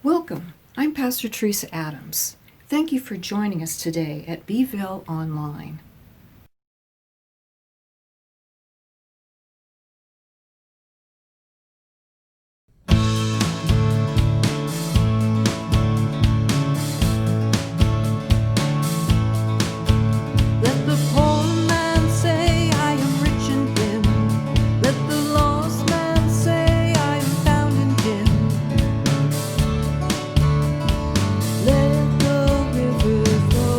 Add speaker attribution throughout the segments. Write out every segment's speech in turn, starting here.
Speaker 1: Welcome. I'm Pastor Teresa Adams. Thank you for joining us today at Beeville Online.
Speaker 2: Let the poor man say, I am rich in him. Let the lost man say, I am found in him. Let the river flow.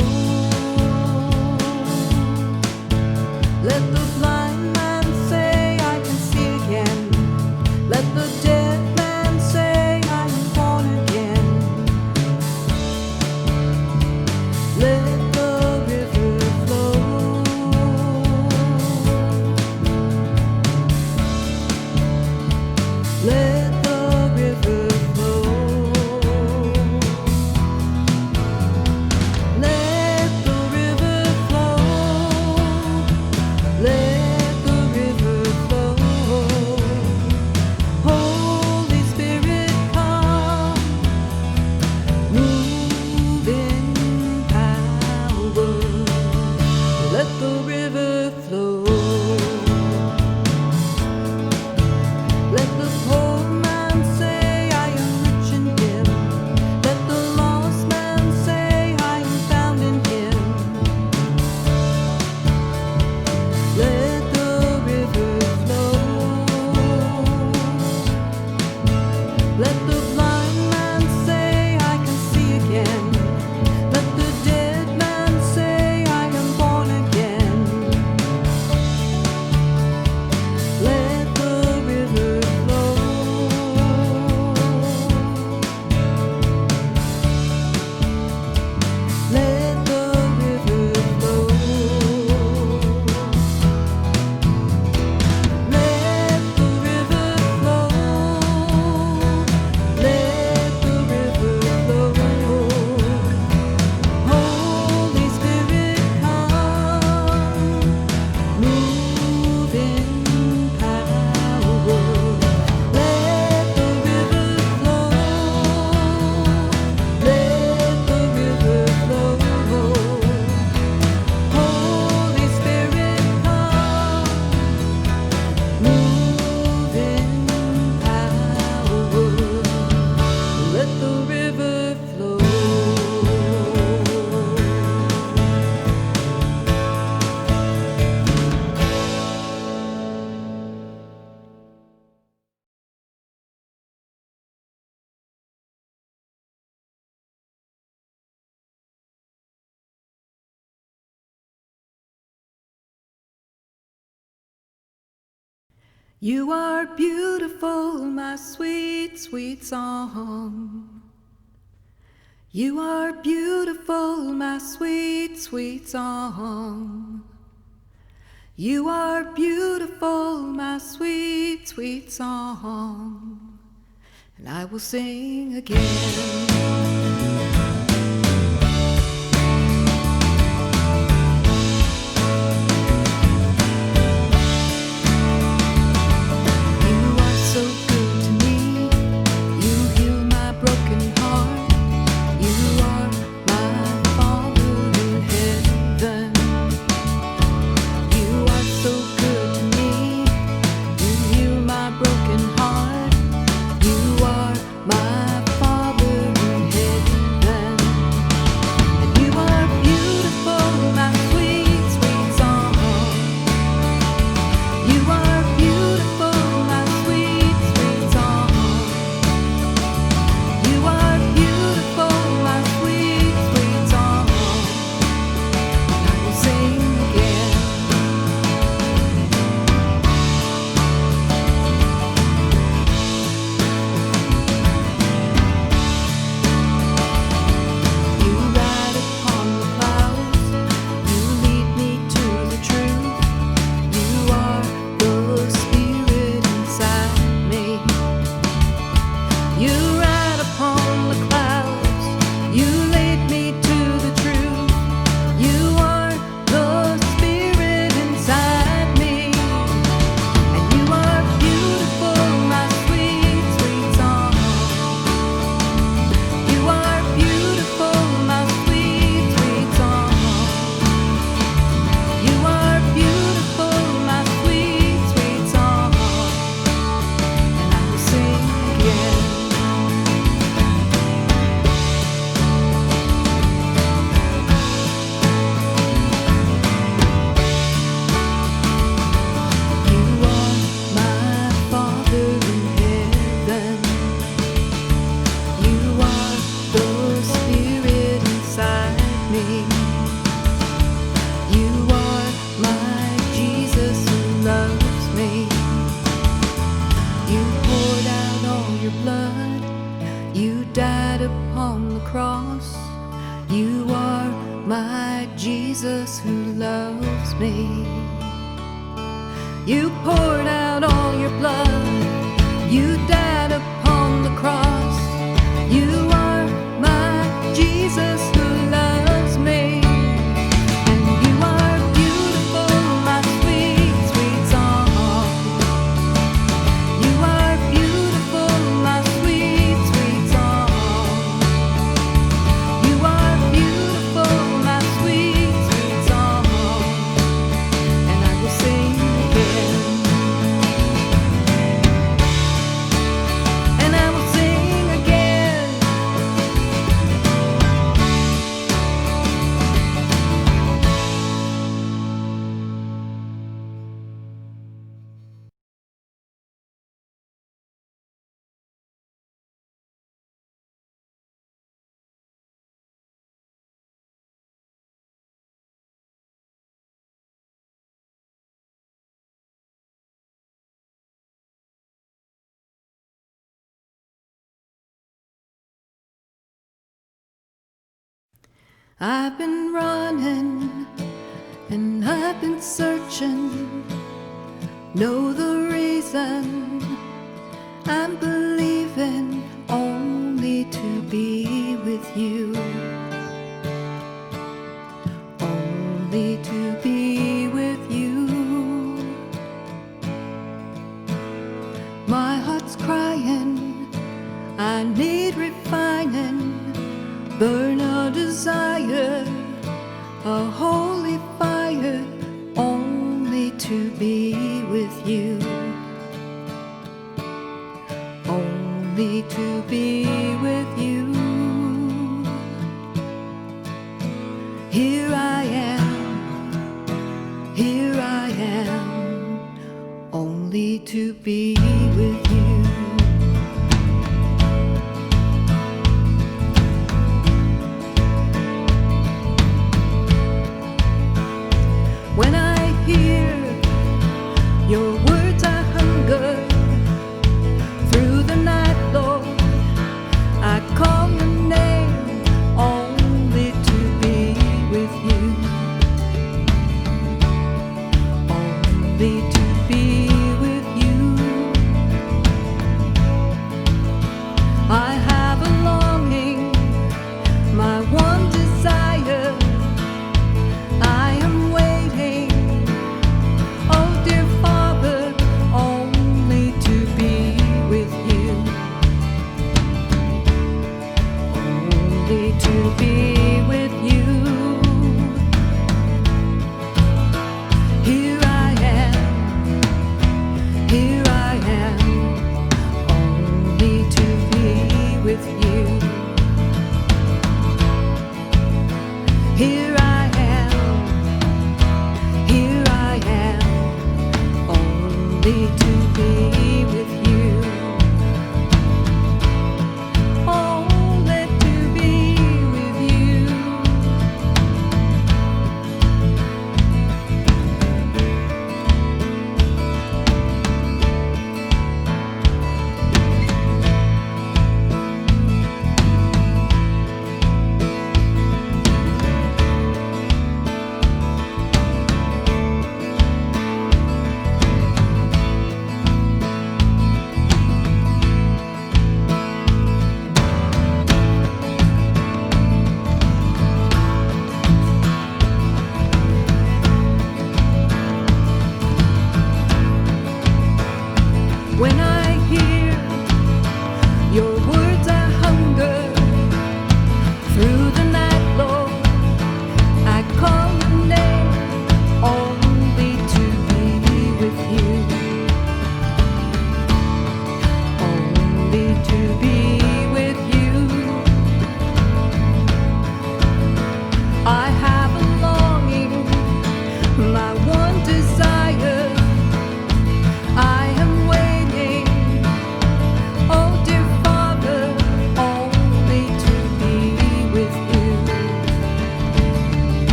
Speaker 2: Let the blind man say, I can see again. Let the dead man say, I am born again. Let the river flow. Let the river flow. Let the river flow. Let the river flow. Holy Spirit, come, move in power. Let the river flow. Let the poor man say, I am rich in him. Let the lost man say, I am found in him. Let the river flow. Let the blind man say, I can see again. Let the dead man say, I am born again. Let the river flow. Let the river flow. Let the river flow. Let the river flow. Holy Spirit, come, move in power. Let the river flow. Let the river flow. Holy Spirit, come, move in power. Let the river flow. You are beautiful, my sweet, sweet song. You are beautiful, my sweet, sweet song. You are beautiful, my sweet, sweet song. And I will sing again. You are so good to me. You heal my broken heart. You are my Father in heaven. You are so good to me. You heal my broken heart. You are my Father in heaven. your blood. You died upon the cross. You are my Jesus who loves me. You poured out all your blood. You died upon the cross. You are my Jesus who loves me. And you are beautiful, my sweet, sweet song. You are beautiful, my sweet, sweet song. You are beautiful, my sweet, sweet song. And I will sing again. And I will sing again. I've been running and I've been searching. Know the reason I'm believing only to be with you. Only to be with you. My heart's crying, I need refining. Burn a desire, a holy fire, only to be with you. Only to be with you. Here I am, only to be with you. When I hear your words, I hunger. Through the night, Lord, I call your name, only to be with you. Only to be with you. I have a longing, my one desire. I am waiting, oh dear Father, only to be with you. Only to be with you. Here I am, only to be with you. Here I am, only to be with you. Only to be with you.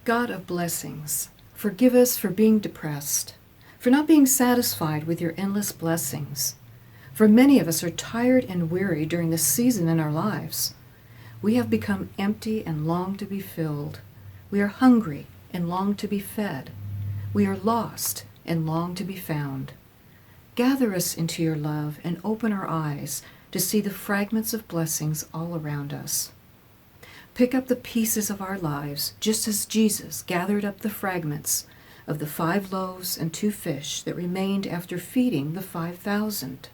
Speaker 1: God of blessings, forgive us for being depressed, for not being satisfied with your endless blessings. For many of us are tired and weary during this season in our lives. We have become empty and long to be filled. We are hungry and long to be fed. We are lost and long to be found. Gather us into your love and open our eyes to see the fragments of blessings all around us. Pick up the pieces of our lives just as Jesus gathered up the fragments of the 5 loaves and 2 fish that remained after feeding the 5,000.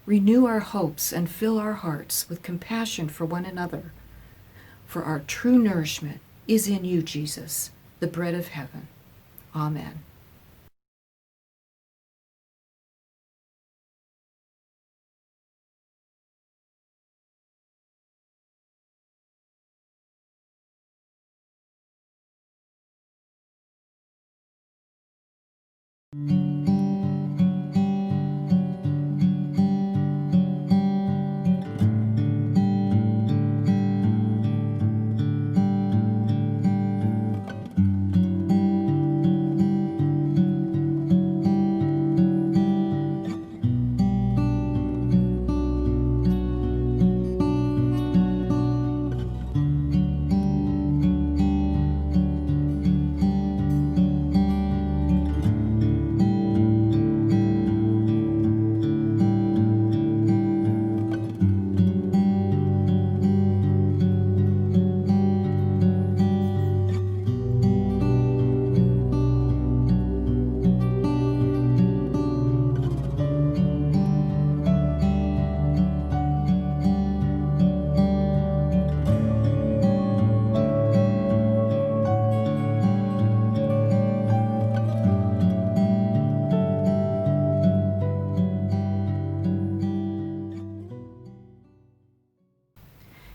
Speaker 1: Renew our hopes and fill our hearts with compassion for one another, for our true nourishment is in you, Jesus, the bread of heaven. Amen.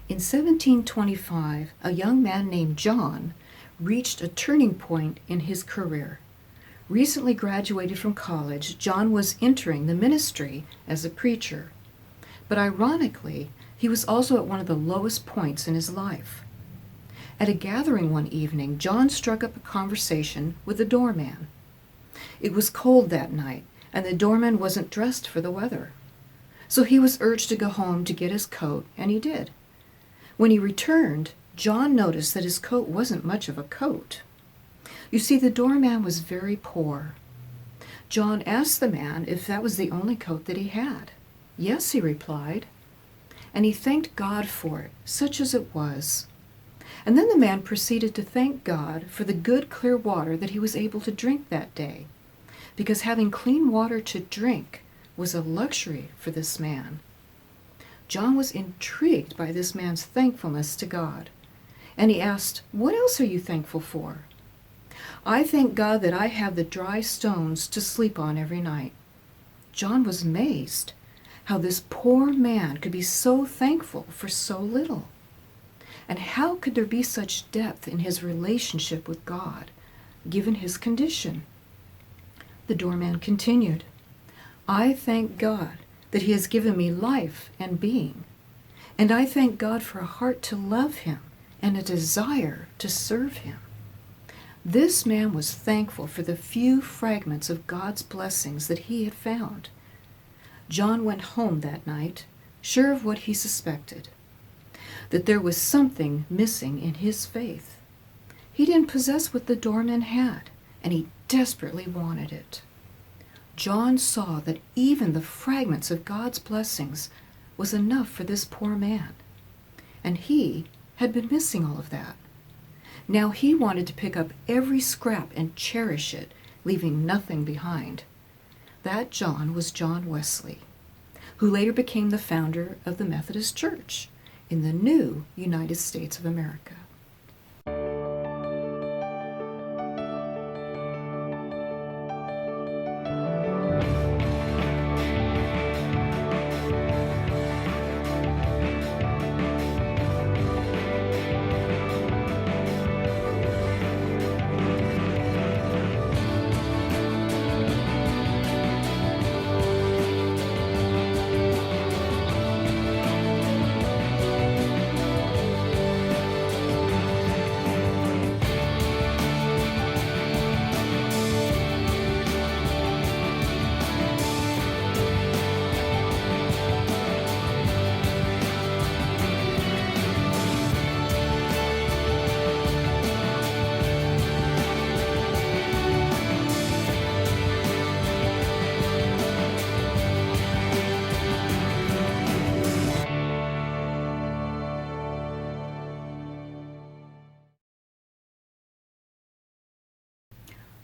Speaker 1: In 1725, a young man named John reached a turning point in his career. Recently graduated from college, John was entering the ministry as a preacher. But ironically, he was also at one of the lowest points in his life. At a gathering one evening, John struck up a conversation with the doorman. It was cold that night, and the doorman wasn't dressed for the weather. So he was urged to go home to get his coat, and he did. When he returned, John noticed that his coat wasn't much of a coat. You see, the doorman was very poor. John asked the man if that was the only coat that he had. Yes, he replied, and he thanked God for it, such as it was. And then the man proceeded to thank God for the good, clear water that he was able to drink that day, because having clean water to drink was a luxury for this man. John was intrigued by this man's thankfulness to God, and he asked, "What else are you thankful for?" "I thank God that I have the dry stones to sleep on every night." John was amazed how this poor man could be so thankful for so little. And how could there be such depth in his relationship with God, given his condition? The doorman continued, "I thank God that he has given me life and being, and I thank God for a heart to love him and a desire to serve him." This man was thankful for the few fragments of God's blessings that he had found. John went home that night, sure of what he suspected, that there was something missing in his faith. He didn't possess what the doorman had, and he desperately wanted it. John saw that even the fragments of God's blessings was enough for this poor man, and he had been missing all of that. Now he wanted to pick up every scrap and cherish it, leaving nothing behind. That John was John Wesley, who later became the founder of the Methodist Church in the new United States of America.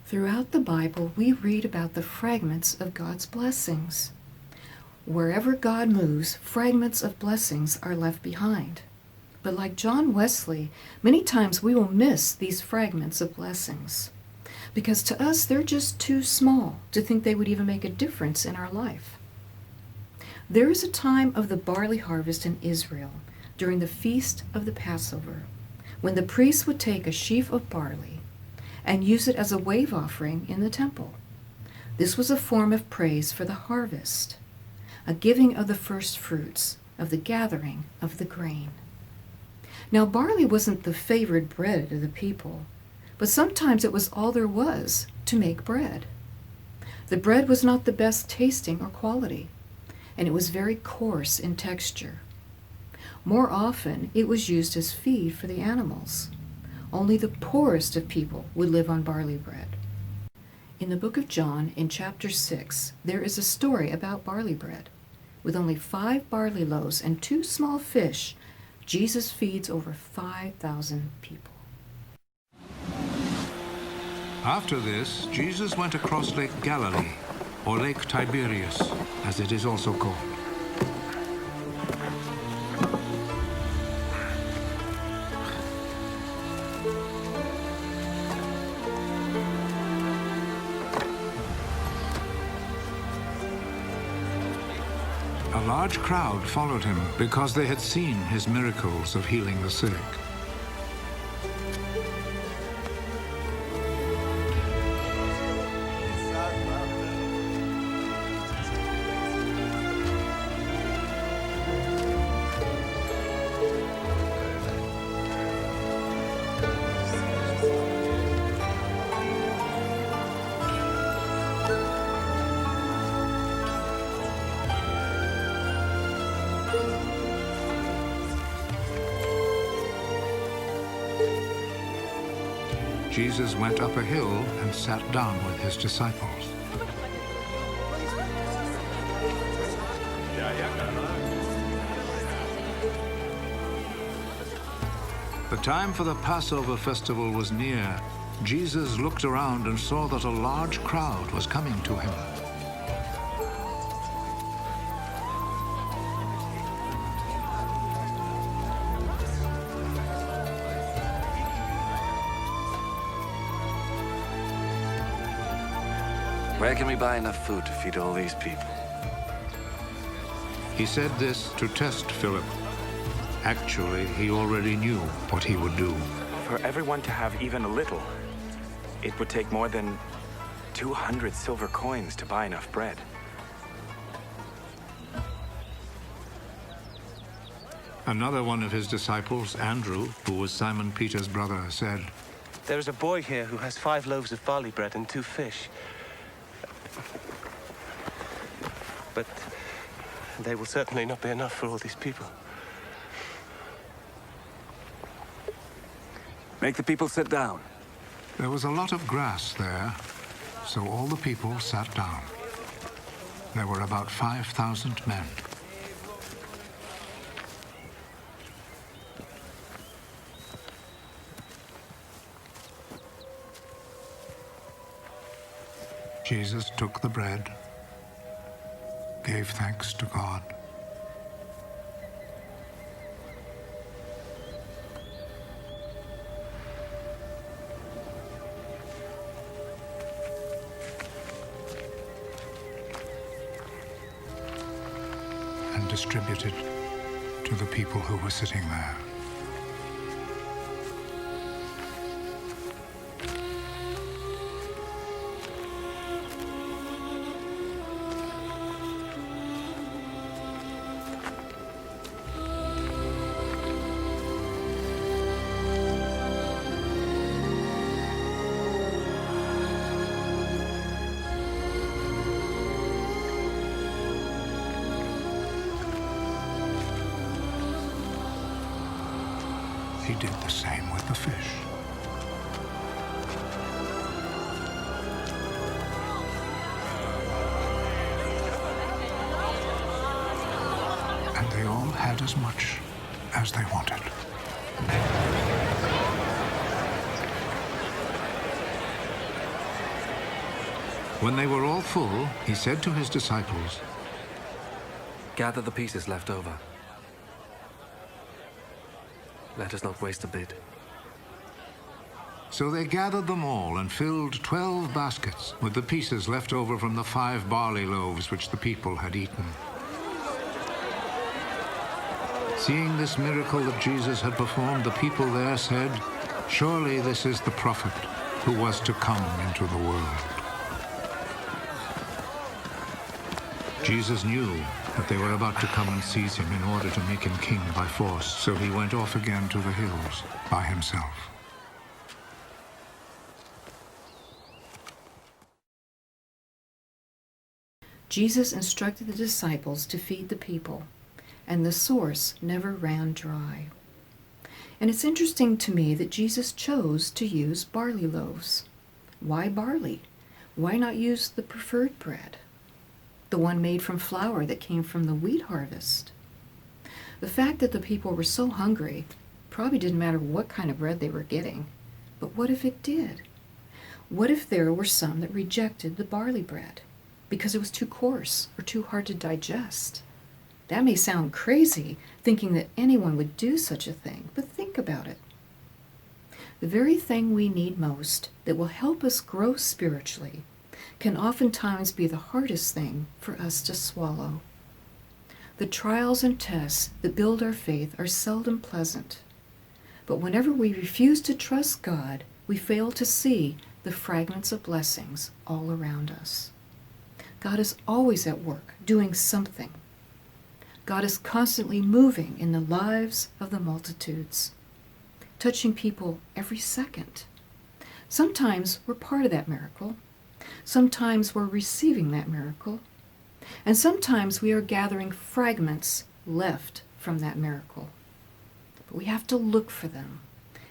Speaker 1: Throughout the Bible, we read about the fragments of God's blessings. Wherever God moves, fragments of blessings are left behind. But like John Wesley, many times we will miss these fragments of blessings, because to us they're just too small to think they would even make a difference in our life. There is a time of the barley harvest in Israel during the feast of the Passover, when the priests would take a sheaf of barley and use it as a wave offering in the temple. This was a form of praise for the harvest, a giving of the first fruits, of the gathering of the grain. Now, barley wasn't the favored bread of the people, but sometimes it was all there was to make bread. The bread was not the best tasting or quality, and it was very coarse in texture. More often, it was used as feed for the animals. Only the poorest of people would live on barley bread. In the book of John, in chapter 6, there is a story about barley bread. With only 5 barley loaves and 2 small fish, Jesus feeds over 5,000 people.
Speaker 3: After this, Jesus went across Lake Galilee, or Lake Tiberias, as it is also called. A large crowd followed him because they had seen his miracles of healing the sick. Jesus went up a hill and sat down with his disciples. The time for the Passover festival was near. Jesus looked around and saw that a large crowd was coming to him.
Speaker 4: Where can we buy enough food to feed all these people?
Speaker 3: He said this to test Philip. Actually, he already knew what he would do.
Speaker 5: For everyone to have even a little, it would take more than 200 silver coins to buy enough bread.
Speaker 3: Another one of his disciples, Andrew, who was Simon Peter's brother, said,
Speaker 6: "There is a boy here who has 5 loaves of barley bread and 2 fish. But they will certainly not be enough for all these people."
Speaker 4: Make the people sit down.
Speaker 3: There was a lot of grass there, so all the people sat down. There were about 5,000 men. Jesus took the bread, gave thanks to God, and distributed to the people who were sitting there. He did the same with the fish. And they all had as much as they wanted. When they were all full, he said to his disciples,
Speaker 4: Gather the pieces left over. Let us not waste a bit.
Speaker 3: So they gathered them all and filled 12 baskets with the pieces left over from the 5 barley loaves which the people had eaten. Seeing this miracle that Jesus had performed, the people there said, Surely this is the prophet who was to come into the world. Jesus knew that they were about to come and seize him in order to make him king by force, so he went off again to the hills by himself.
Speaker 1: Jesus instructed the disciples to feed the people, and the source never ran dry. And it's interesting to me that Jesus chose to use barley loaves. Why barley? Why not use the preferred bread, the one made from flour that came from the wheat harvest? The fact that the people were so hungry probably didn't matter what kind of bread they were getting. But what if it did? What if there were some that rejected the barley bread because it was too coarse or too hard to digest? That may sound crazy, thinking that anyone would do such a thing, but think about it. The very thing we need most that will help us grow spiritually can oftentimes be the hardest thing for us to swallow. The trials and tests that build our faith are seldom pleasant, but whenever we refuse to trust God, we fail to see the fragments of blessings all around us. God is always at work, doing something. God is constantly moving in the lives of the multitudes, touching people every second. Sometimes we're part of that miracle. Sometimes we're receiving that miracle. And sometimes we are gathering fragments left from that miracle. But we have to look for them.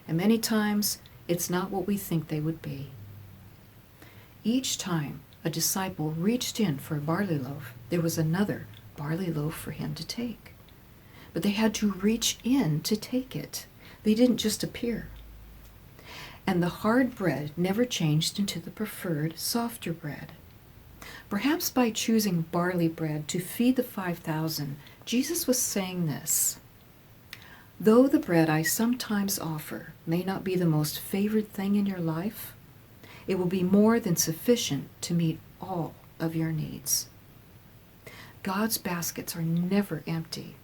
Speaker 1: And many times it's not what we think they would be. Each time a disciple reached in for a barley loaf, there was another barley loaf for him to take. But they had to reach in to take it. They didn't just appear. And the hard bread never changed into the preferred, softer bread. Perhaps by choosing barley bread to feed the 5,000, Jesus was saying this: Though the bread I sometimes offer may not be the most favored thing in your life, it will be more than sufficient to meet all of your needs. God's baskets are never empty,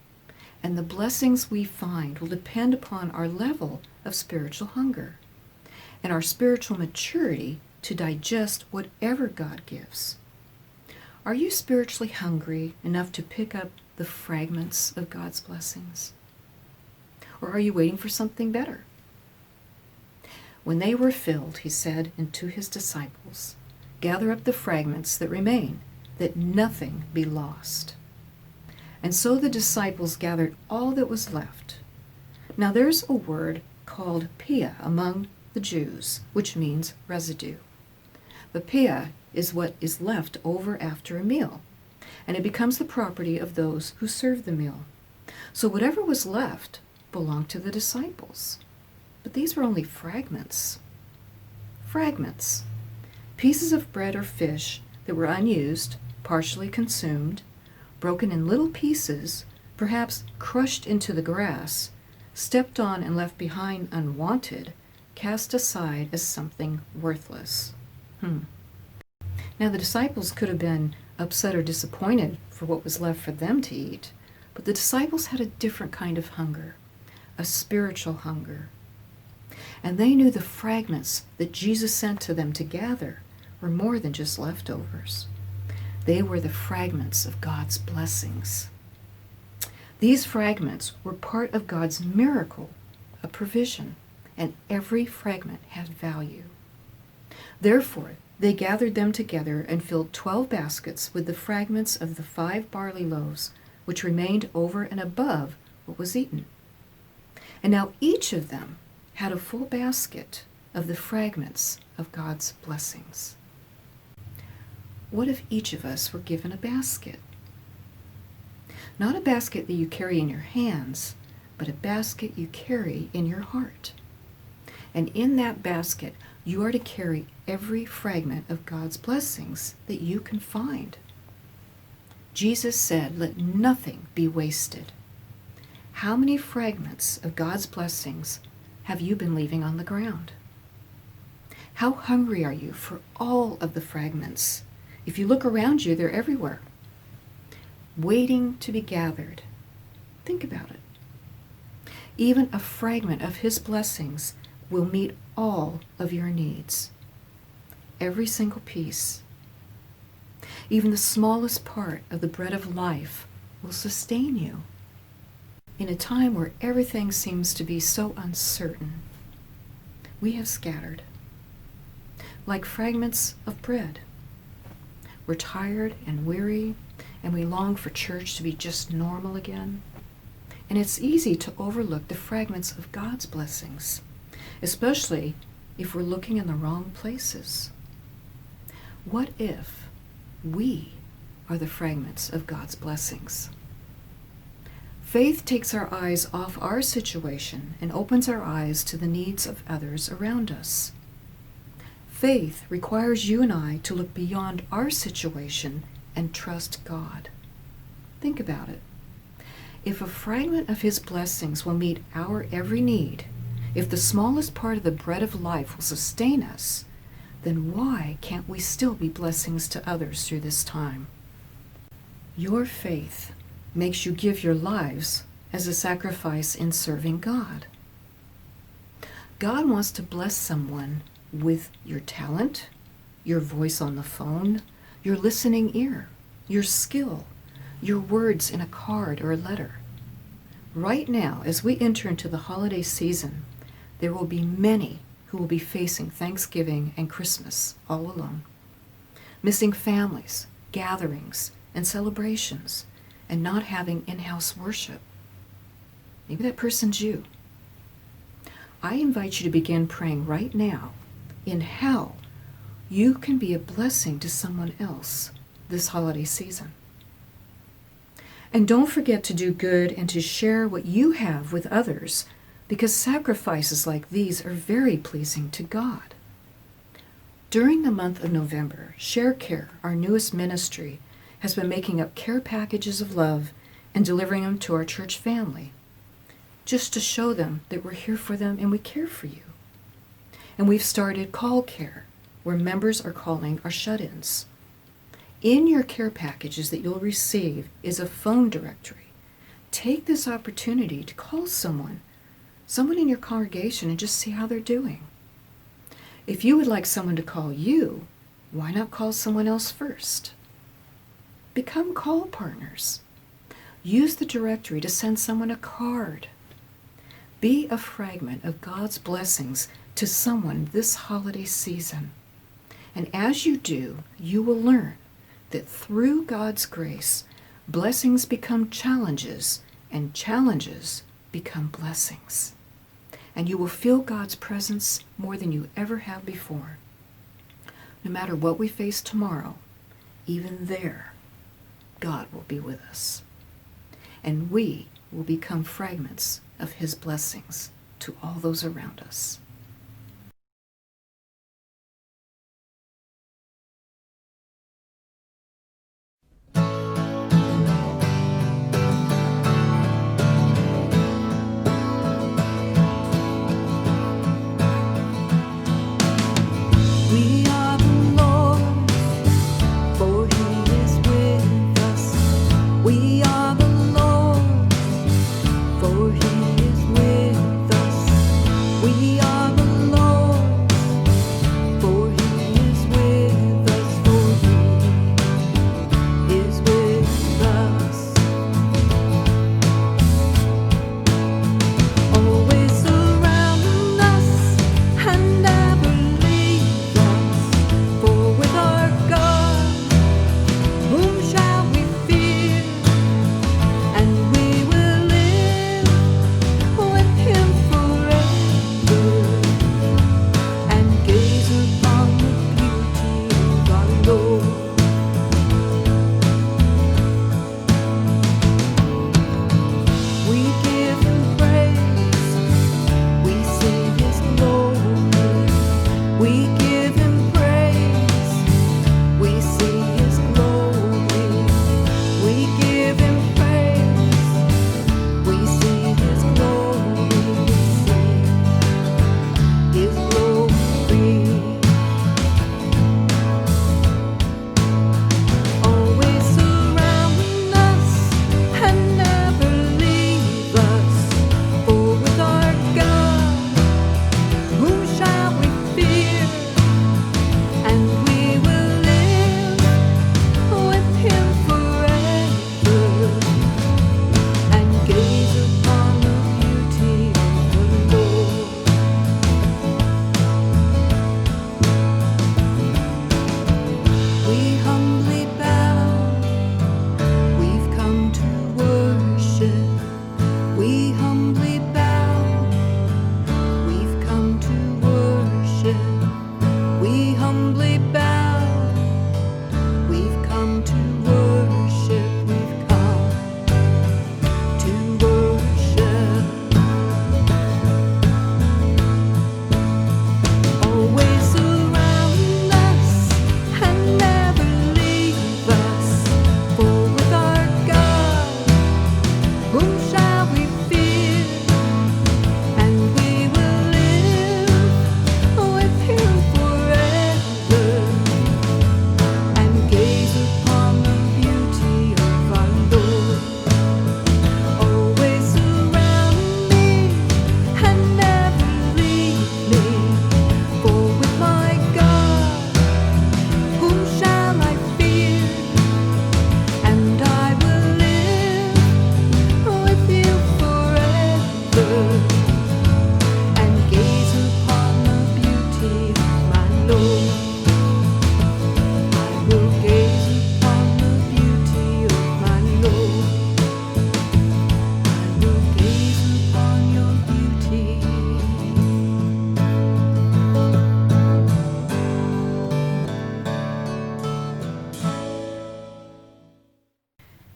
Speaker 1: and the blessings we find will depend upon our level of spiritual hunger and our spiritual maturity to digest whatever God gives. Are you spiritually hungry enough to pick up the fragments of God's blessings? Or are you waiting for something better? When they were filled, he said to his disciples, Gather up the fragments that remain, that nothing be lost. And so the disciples gathered all that was left. Now there's a word called pia among the Jews, which means residue. The pia is what is left over after a meal, and it becomes the property of those who serve the meal. So whatever was left belonged to the disciples. But these were only fragments. Fragments. Pieces of bread or fish that were unused, partially consumed, broken in little pieces, perhaps crushed into the grass, stepped on and left behind unwanted, cast aside as something worthless. Now the disciples could have been upset or disappointed for what was left for them to eat, but the disciples had a different kind of hunger, a spiritual hunger. And they knew the fragments that Jesus sent to them to gather were more than just leftovers. They were the fragments of God's blessings. These fragments were part of God's miracle, a provision, and every fragment had value. Therefore, they gathered them together and filled 12 baskets with the fragments of the 5 barley loaves, which remained over and above what was eaten. And now each of them had a full basket of the fragments of God's blessings. What if each of us were given a basket? Not a basket that you carry in your hands, but a basket you carry in your heart. And in that basket, You are to carry every fragment of God's blessings that you can find. Jesus said, "Let nothing be wasted." How many fragments of God's blessings have you been leaving on the ground? How hungry are you for all of the fragments? If you look around you, they're everywhere, waiting to be gathered. Think about it. Even a fragment of His blessings will meet all of your needs. Every single piece. Even the smallest part of the bread of life will sustain you. In a time where everything seems to be so uncertain, we have scattered like fragments of bread. We're tired and weary, and we long for church to be just normal again. And it's easy to overlook the fragments of God's blessings, especially if we're looking in the wrong places. What if we are the fragments of God's blessings? Faith takes our eyes off our situation and opens our eyes to the needs of others around us. Faith requires you and I to look beyond our situation and trust God. Think about it. If a fragment of His blessings will meet our every need, if the smallest part of the bread of life will sustain us, then why can't we still be blessings to others through this time? Your faith makes you give your lives as a sacrifice in serving God. God wants to bless someone with your talent, your voice on the phone, your listening ear, your skill, your words in a card or a letter. Right now, as we enter into the holiday season, there will be many who will be facing Thanksgiving and Christmas all alone, missing families, gatherings, and celebrations, and not having in-house worship. Maybe that person's you. I invite you to begin praying right now in how you can be a blessing to someone else this holiday season. And don't forget to do good and to share what you have with others, because sacrifices like these are very pleasing to God. During the month of November, Share Care, our newest ministry, has been making up care packages of love and delivering them to our church family, just to show them that we're here for them and we care for you. And we've started Call Care, where members are calling our shut-ins. In your care packages that you'll receive is a phone directory. Take this opportunity to call someone in your congregation, and just see how they're doing. If you would like someone to call you, why not call someone else first? Become call partners. Use the directory to send someone a card. Be a fragment of God's blessings to someone this holiday season. And as you do, you will learn that through God's grace, blessings become challenges, and challenges become blessings. And you will feel God's presence more than you ever have before. No matter what we face tomorrow, even there, God will be with us. And we will become fragments of His blessings to all those around us.
Speaker 2: We are the Lord's, for He is with us. We are the Lord's, for He is with us. We are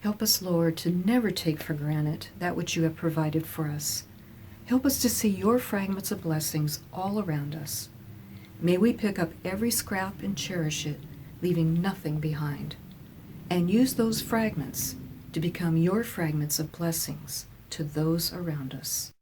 Speaker 1: Help us, Lord, to never take for granted that which you have provided for us. Help us to see your fragments of blessings all around us. May we pick up every scrap and cherish it, leaving nothing behind, and use those fragments to become your fragments of blessings to those around us.